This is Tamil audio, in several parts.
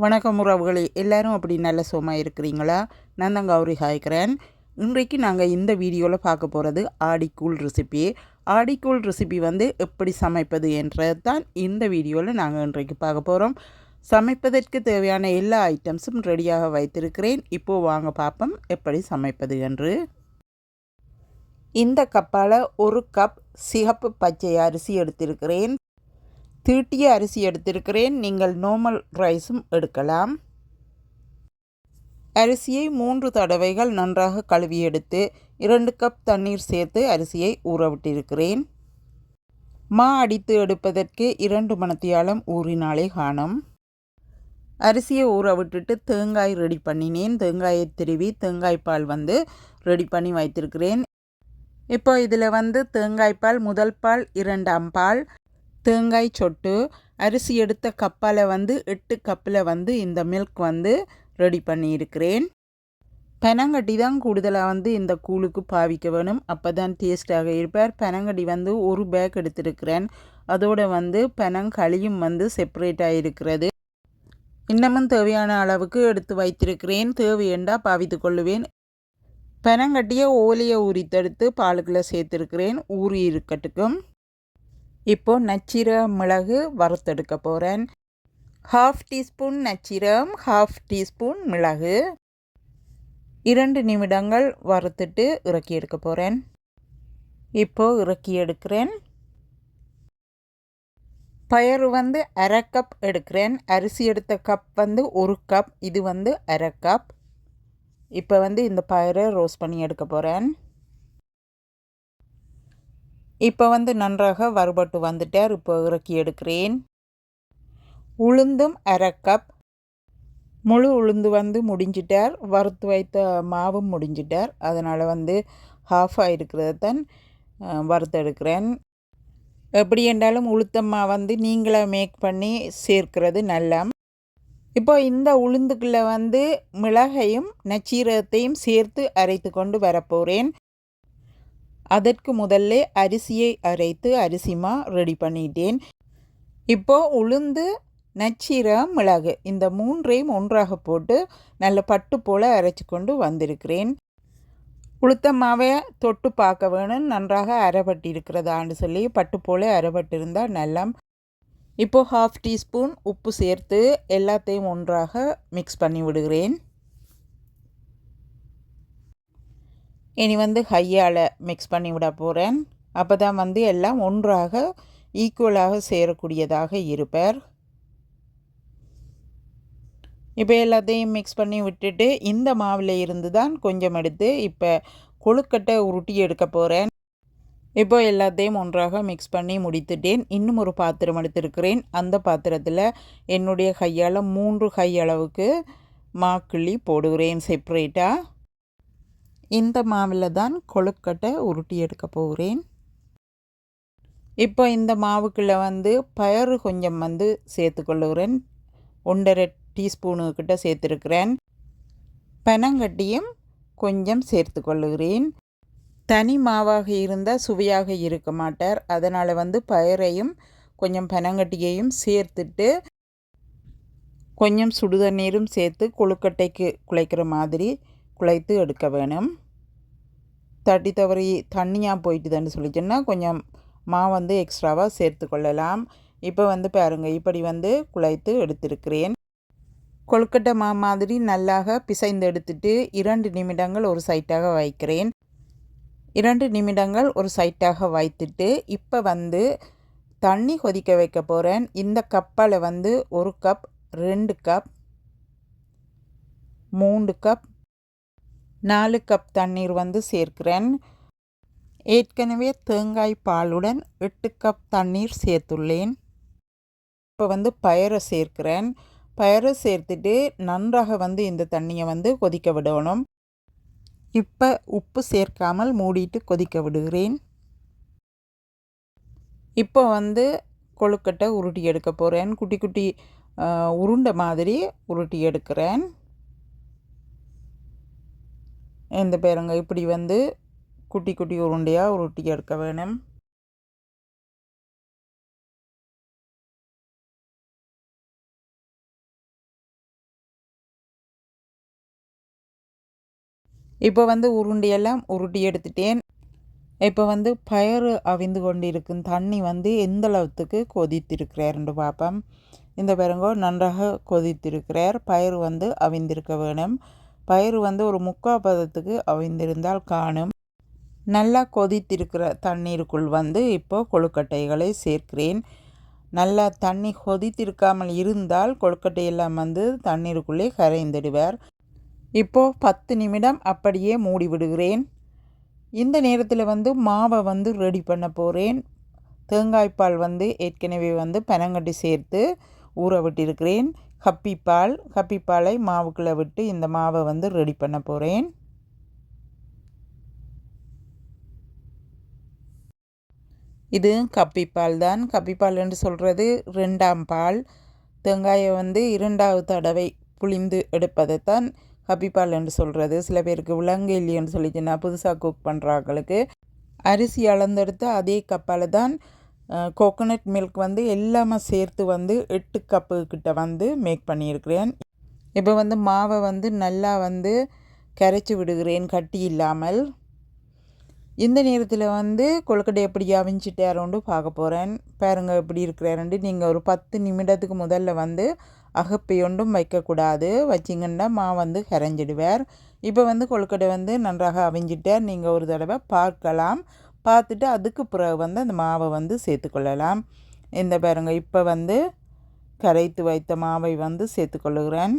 வணக்கம் உறவுகளே, எல்லாரும் அப்படி நல்ல சுகமாக இருக்கிறீங்களா? நான் தான் கௌரி ஹாய்க்கிறேன். இன்றைக்கு நாங்கள் இந்த வீடியோவில் பார்க்க போகிறது ஆடிக்கூழ் ரெசிபி. ஆடிக்கூழ் ரெசிபி எப்படி சமைப்பது என்றது தான் இந்த வீடியோவில் நாங்கள் இன்றைக்கு பார்க்க போகிறோம். சமைப்பதற்கு தேவையான எல்லா ஐட்டம்ஸும் ரெடியாக வைத்திருக்கிறேன். இப்போது வாங்க பார்ப்போம் எப்படி சமைப்பது என்று. இந்த கப்பால் ஒரு கப் சிகப்பு பச்சை அரிசி எடுத்திருக்கிறேன். தீட்டிய அரிசி எடுத்திருக்கிறேன். நீங்கள் நார்மல் ரைஸும் எடுக்கலாம். அரிசியை 3 தடவைகள் நன்றாக கழுவி எடுத்து 2 கப் தண்ணீர் சேர்த்து அரிசியை ஊறவிட்டிருக்கிறேன். மா அடித்து எடுப்பதற்கு 2 மணித்தியாலம் ஊறினாலே காணும். அரிசியை ஊற விட்டுட்டு தேங்காய் ரெடி பண்ணினேன். தேங்காயை திருவி தேங்காய் பால் ரெடி பண்ணி வைத்திருக்கிறேன். இப்போ இதில் தேங்காய்ப்பால் முதல் பால் 2ஆம் பால் தேங்காய் சொட்டு அரிசி எடுத்த கப்பால் 8 கப்பில் இந்த மில்க் ரெடி பண்ணியிருக்கிறேன். பனங்கட்டி தான் கூடுதலாக இந்த கூழுக்கு பாவிக்க வேணும். அப்போ தான் டேஸ்ட்டாக இருப்பார். பனங்கட்டி ஒரு பேக் எடுத்திருக்கிறேன். அதோடு பனங்களியும் செப்பரேட்டாக இருக்கிறது. இன்னமும் தேவையான அளவுக்கு எடுத்து வைத்திருக்கிறேன். தேவையண்டா பாவித்து கொள்ளுவேன். பனங்கட்டியை ஓலையை உரித்தெடுத்து பாலுக்குள்ளே சேர்த்துருக்கிறேன். ஊறி இருக்கட்டுக்கும். இப்போது நச்சீரகம் மிளகு வறுத்தெடுக்க போகிறேன். 1/2 டீஸ்பூன் நச்சீரகம், 1/2 டீஸ்பூன் மிளகு. 2 நிமிடங்கள் வறுத்துட்டு இறக்கி எடுக்க போகிறேன். இப்போது இறக்கி எடுக்கிறேன். பயறு 1/2 கப் எடுக்கிறேன். அரிசி எடுத்த கப் 1 கப். இது 1/2 கப். இப்போ இந்த பயறை ரோஸ்ட் பண்ணி எடுக்க போகிறேன். இப்போ நன்றாக வறுபட்டு வந்துட்டார். இப்போ இறக்கி எடுக்கிறேன். உளுந்தும் 1/2 கப். முழு உளுந்து முடிஞ்சிட்டார். வறுத்து வைத்த மாவும் முடிஞ்சிட்டார். அதனால் ஹாஃபாக இருக்கிறத தான் வறுத்து எடுக்கிறேன். எப்படி என்றாலும் உளுத்தம்மா நீங்களே மேக் பண்ணி சேர்க்கிறது நல்லா. இப்போ இந்த உளுந்துக்குள்ளே மிளகையும் நச்சீரகத்தையும் சேர்த்து அரைத்து கொண்டு வரப்போகிறேன். அதற்கு முதல்ல அரிசியை அரைத்து அரிசிமா ரெடி பண்ணிட்டேன். இப்போது உளுந்து நச்சீரகம் மிளகு இந்த 3ஐயும் ஒன்றாக போட்டு நல்ல பட்டு போல் அரைச்சி கொண்டு வந்திருக்கிறேன். உளுத்தம்மாவை தொட்டு பார்க்க வேணும் நன்றாக அரைப்பட்டு இருக்கிறதான்னு சொல்லி. பட்டு போல் அரைப்பட்டு இருந்தால் நல்லா. இப்போது 1/2 டீஸ்பூன் உப்பு சேர்த்து எல்லாத்தையும் ஒன்றாக மிக்ஸ் பண்ணி விடுகிறேன். இனி ஹையால் மிக்ஸ் பண்ணி விட போகிறேன். அப்போ தான் எல்லாம் ஒன்றாக ஈக்குவலாக சேரக்கூடியதாக இருப்பார். இப்போ எல்லாத்தையும் மிக்ஸ் பண்ணி விட்டுட்டு இந்த மாவில் இருந்து தான் கொஞ்சம் எடுத்து இப்போ கொழுக்கட்டை உருட்டி எடுக்க போகிறேன். இப்போ எல்லாத்தையும் ஒன்றாக மிக்ஸ் பண்ணி முடித்துட்டேன். இன்னும் ஒரு பாத்திரம் எடுத்திருக்கிறேன். அந்த பாத்திரத்தில் என்னுடைய கையால் 3 கை அளவுக்கு மாக்கிள்ளி போடுகிறேன் செப்பரேட்டாக. இந்த மாவில் தான் கொழுக்கட்டை உருட்டி எடுக்க போகிறேன். இப்போ இந்த மாவுக்குள்ளே பயறு கொஞ்சம் சேர்த்துக்கொள்ளுகிறேன். 1.5 டீஸ்பூனுக்கிட்ட சேர்த்துருக்கிறேன். பனங்கட்டியும் கொஞ்சம் சேர்த்து கொள்ளுகிறேன். தனி மாவாக இருந்தால் சுவையாக இருக்க மாட்டார். அதனால் பயறையும் கொஞ்சம் பனங்கட்டியையும் சேர்த்துட்டு கொஞ்சம் சுடுதண்ணீரும் சேர்த்து கொழுக்கட்டைக்கு குழைக்கிற மாதிரி குழைத்து எடுக்க வேணும். தட்டி தவறி தண்ணியாக போயிட்டுதுன்னு சொல்லிச்சுன்னா கொஞ்சம் மா எக்ஸ்ட்ராவாக சேர்த்து கொள்ளலாம். இப்போ பாருங்கள் இப்படி குழைத்து எடுத்திருக்கிறேன். கொழுக்கட்டை மா மாதிரி நல்லாக பிசைந்து எடுத்துட்டு 2 நிமிடங்கள் ஒரு சைட்டாக வைக்கிறேன். 2 நிமிடங்கள் ஒரு சைட்டாக வைத்துட்டு இப்போ தண்ணி கொதிக்க வைக்க போகிறேன். இந்த கப்பால் 1 கப், 2 கப், 3 கப், 4 கப் தண்ணீர் சேர்க்கிறேன். ஏற்கனவே தேங்காய் பாலுடன் 8 கப் தண்ணீர் சேர்த்துள்ளேன். இப்போ பயறை சேர்க்கிறேன். பயறை சேர்த்துட்டு நன்றாக இந்த தண்ணியை கொதிக்க விடணும். இப்போ உப்பு சேர்க்காமல் மூடிட்டு கொதிக்க விடுகிறேன். இப்போ கொழுக்கட்டை உருட்டி எடுக்க போகிறேன். குட்டி குட்டி உருண்டை மாதிரி உருட்டி எடுக்கிறேன். இந்த பேருங்க இப்படி குட்டி குட்டி உருண்டையாக உருட்டி எடுக்க வேணும். இப்போ வந்து உருண்டையெல்லாம் உருட்டி எடுத்துட்டேன். இப்போ வந்து பயறு அவிந்து கொண்டு இருக்கும் தண்ணி வந்து எந்த அளவுக்கு கொதித்திருக்கிறார்னு பார்ப்போம். இந்த பாருங்கோ நன்றாக கொதித்திருக்கிறார். பயறு வந்து அவிந்திருக்க வேணும். பயறு வந்து ஒரு 3/4 பதத்துக்கு அவிந்திருந்தால் காணும். நல்லா கொதித்திருக்கிற தண்ணீருக்குள் வந்து இப்போ கொழுக்கட்டைகளை சேர்க்கிறேன். நல்லா தண்ணி கொதித்திருக்காமல் இருந்தால் கொழுக்கட்டையெல்லாம் வந்து தண்ணீருக்குள்ளே கரைந்துடுவார். இப்போது 10 நிமிடம் அப்படியே மூடி விடுகிறேன். இந்த நேரத்தில் வந்து மாவை வந்து ரெடி பண்ண போகிறேன். தேங்காய்ப்பால் வந்து ஏற்கனவே வந்து பனங்கட்டி சேர்த்து ஊற விட்டிருக்கிறேன். கப்பிப்பாலை மாவுக்குள்ளே விட்டு இந்த மாவை வந்து ரெடி பண்ண போகிறேன். இது கப்பிப்பால் தான். கப்பிப்பால் என்று சொல்கிறது 2ஆம் பால். தேங்காயை வந்து 2வது தடவை புளிந்து எடுப்பதைத்தான் கப்பிப்பால் என்று சொல்கிறது. சில பேருக்கு விலங்கு இல்லைன்னு சொல்லிச்சுன்னா புதுசாக குக் பண்ணுறாங்களுக்கு அரிசி அளந்தெடுத்து அதே கப்பால் தான் கோகோனட் மில்க் வந்து எல்லாமே சேர்த்து வந்து 8 கப்பு கிட்ட வந்து மேக் பண்ணியிருக்கிறேன். இப்போ வந்து மாவை வந்து நல்லா வந்து கரைச்சி விடுகிறேன் கட்டி இல்லாமல். இந்த நேரத்தில் வந்து கொழுக்கட்டை எப்படி அவிஞ்சிட்டாரோண்டு பார்க்க போகிறேன். பாருங்கள் எப்படி இருக்கிறாருண்டு. நீங்கள் ஒரு 10 நிமிடத்துக்கு முதல்ல வந்து அகப்பையொன்றும் வைக்கக்கூடாது. வச்சிங்கன்னா மாவு வந்து கரைஞ்சிடுவார். இப்போ வந்து கொழுக்கட்டை வந்து நன்றாக அவிஞ்சிட்டார். நீங்கள் ஒரு தடவை பார்க்கலாம். பார்த்துட்டு அதுக்கு பிறகு வந்து அந்த மாவை வந்து சேர்த்துக்கொள்ளலாம். இந்த பாருங்கள் இப்போ வந்து கரைத்து வைத்த மாவை வந்து சேர்த்துக்கொள்ளுகிறேன்.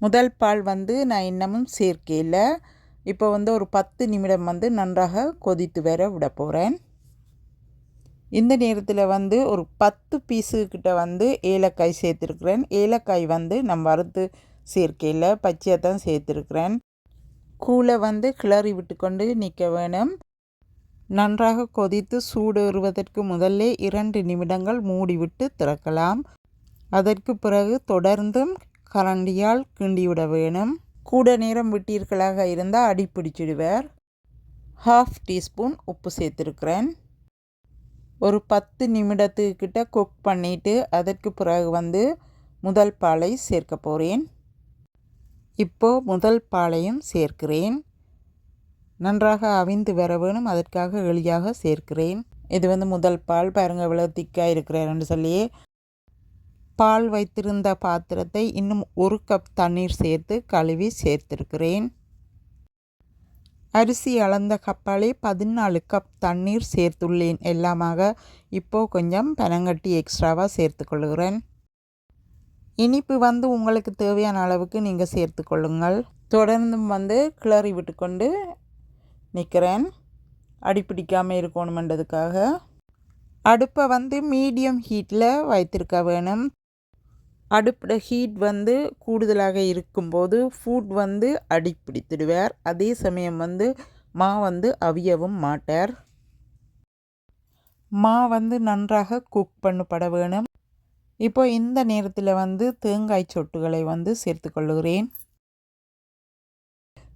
முதல் பால் வந்து நான் இன்னமும் சேர்க்கையில். இப்போ வந்து ஒரு 10 நிமிடம் வந்து நன்றாக கொதித்து வர விட போகிறேன். இந்த நேரத்தில் வந்து ஒரு 10 பீஸுக்கிட்ட வந்து ஏலக்காய் சேர்த்துருக்குறேன். ஏலக்காய் வந்து நம்ம வறுத்து சேர்க்கையில் பச்சையாக தான் சேர்த்துருக்குறேன். கூழை வந்து கிளறி விட்டு கொண்டு நிற்க வேணும். நன்றாக கொதித்து சூடேறுவதற்கு முதல்ல 2 நிமிடங்கள் மூடிவிட்டு திறக்கலாம். அதற்கு பிறகு தொடர்ந்தும் கரண்டியால் கிண்டிவிட வேணும். கூட நேரம் விட்டீர்களாக இருந்தால் அடிப்பிடிச்சிடுவார். 1/2 டீஸ்பூன் உப்பு சேர்த்துருக்குறேன். ஒரு 10 நிமிடத்துக்கிட்ட குக் பண்ணிவிட்டு அதற்கு பிறகு வந்து முதல் பாலை சேர்க்க போகிறேன். இப்போது முதல் பாலையும் சேர்க்கிறேன். நன்றாக அவிந்து வர வேணும். அதற்காக எளியாக சேர்க்கிறேன். இது வந்து முதல் பால். பாருங்கள் இவ்வளோ திக்காக இருக்கிறாருன்னு சொல்லி பால் வைத்திருந்த பாத்திரத்தை இன்னும் 1 கப் தண்ணீர் சேர்த்து கழுவி சேர்த்திருக்கிறேன். அரிசி அளந்த கப்பாலே 14 கப் தண்ணீர் சேர்த்துள்ளேன் எல்லாமாக. இப்போது கொஞ்சம் பனங்கட்டி எக்ஸ்ட்ராவாக சேர்த்துக்கொள்கிறேன். இனிப்பு வந்து உங்களுக்கு தேவையான அளவுக்கு நீங்கள் சேர்த்துக்கொள்ளுங்கள். தொடர்ந்தும் வந்து கிளறி விட்டுக்கொண்டு நிற்கிறேன். அடிப்பிடிக்காமல் இருக்கணுமென்றதுக்காக. அடுப்பை வந்து மீடியம் ஹீட்டில் வைத்திருக்க வேணும். அடுப்போட ஹீட் வந்து கூடுதலாக இருக்கும்போது ஃபுட் வந்து அடிப்பிடித்திடுவார். அதே சமயம் வந்து வந்து அவியவும் மாட்டார். வந்து நன்றாக குக் பண்ணப்பட வேணும். இப்போ இந்த நேரத்தில் வந்து தேங்காய் சொட்டுகளை வந்து சேர்த்து கொள்ளுகிறேன்.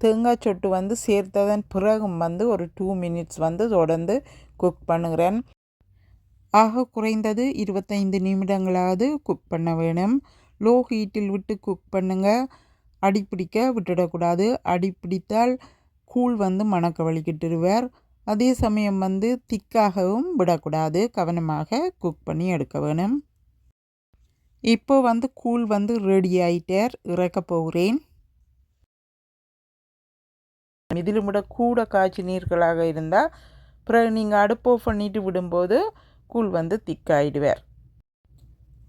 தேங்காய் சொட்டு வந்து சேர்த்ததன் பிறகும் வந்து ஒரு 2 மினிட்ஸ் வந்து தொடர்ந்து குக் பண்ணுகிறேன். ஆக குறைந்தது 25 நிமிடங்களாவது குக் பண்ண வேணும். லோ ஹீட்டில் விட்டு குக் பண்ணுங்கள். அடிப்பிடிக்க விட்டுடக்கூடாது. அடிப்பிடித்தால் கூழ் வந்து மணக்க வலிக்கிட்டுருவார். அதே சமயம் வந்து திக்காகவும் விடக்கூடாது. கவனமாக குக் பண்ணி எடுக்க வேணும். இப்போ வந்து கூழ் வந்து ரெடி ஆகிட்டார். இறக்க போகிறேன். இதிலும் விட கூட காய்ச்சி நீர்களாக இருந்தால் பிறகு நீங்கள் அடுப்பு ஆஃப் பண்ணிட்டு விடும்போது கூழ் வந்து திக்காயிடுவார்.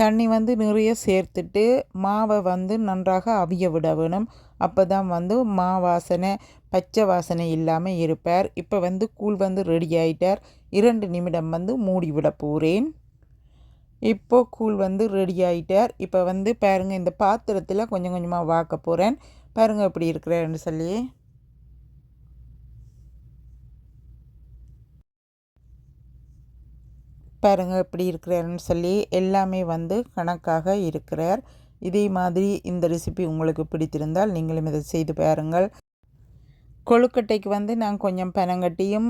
தண்ணி வந்து நிறைய சேர்த்துட்டு மாவை வந்து நன்றாக அவிய விட வேணும். அப்போ தான் வந்து வாசனை பச்சை வாசனை இல்லாமல் இருப்பார். இப்போ வந்து கூழ் வந்து ரெடி ஆகிட்டார். 2 நிமிடம் வந்து மூடி விட போகிறேன். இப்போது கூழ் வந்து ரெடி ஆகிட்டார். இப்போ வந்து பாருங்கள் இந்த பாத்திரத்தில் கொஞ்சம் கொஞ்சமாக வாக்க போகிறேன். பாருங்கள் எப்படி இருக்கிறாருன்னு சொல்லி. பாருங்கள் எப்படி இருக்கிறாருன்னு சொல்லி எல்லாமே வந்து கணக்காக இருக்கிறார். இதே மாதிரி இந்த ரெசிபி உங்களுக்கு பிடித்திருந்தால் நீங்களும் இதை செய்து பாருங்கள். கொழுக்கட்டைக்கு வந்து நான் கொஞ்சம் பனங்கட்டியும்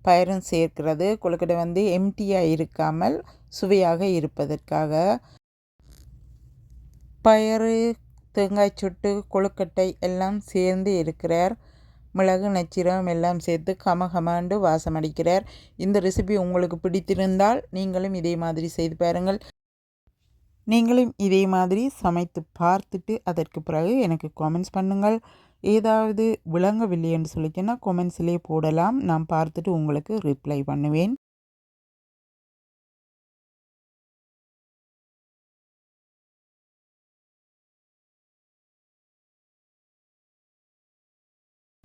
பயரும் சேர்க்கிறது. கொழுக்கட்டை வந்து எம்டியாக இருக்காமல் சுவையாக இருப்பதற்காக. பயறு, தேங்காய் சொட்டு, கொழுக்கட்டை எல்லாம் சேர்ந்து இருக்கிறார். மிளகு, நச்சீரகம் எல்லாம் சேர்த்து கமகமாண்டு வாசம் அடிக்கிறார். இந்த ரெசிபி உங்களுக்கு பிடித்திருந்தால் நீங்களும் இதே மாதிரி செய்து பாருங்கள். நீங்களும் இதே மாதிரி சமைத்து பார்த்துட்டு அதற்கு பிறகு எனக்கு கமெண்ட்ஸ் பண்ணுங்கள். ஏதாவது விளங்கவில்லை என்று சொல்லிச்சுன்னா கமெண்ட்ஸ்லேயே போடலாம். நான் பார்த்துட்டு உங்களுக்கு ரிப்ளை பண்ணுவேன்.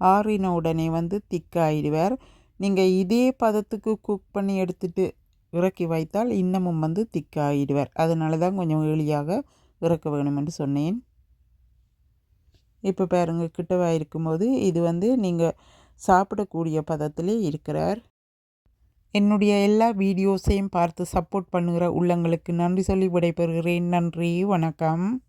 ஆறின உடனே திக்காயிடுவார். நீங்கள் இதே பதத்துக்கு குக் பண்ணி எடுத்துட்டு இறக்கி வைத்தால் இன்னமும் திக்காயிடுவார். அதனால தான் கொஞ்சம் எளியாக இறக்க வேணும் என்று சொன்னேன். இப்போ பாருங்க, கிட்டவாக இருக்கும்போது இது நீங்கள் சாப்பிடக்கூடிய பதத்திலே இருக்கிறார். என்னுடைய எல்லா வீடியோஸையும் பார்த்து சப்போர்ட் பண்ணுகிற உள்ளங்களுக்கு நன்றி சொல்லி விடைபெறுகிறேன். நன்றி, வணக்கம்.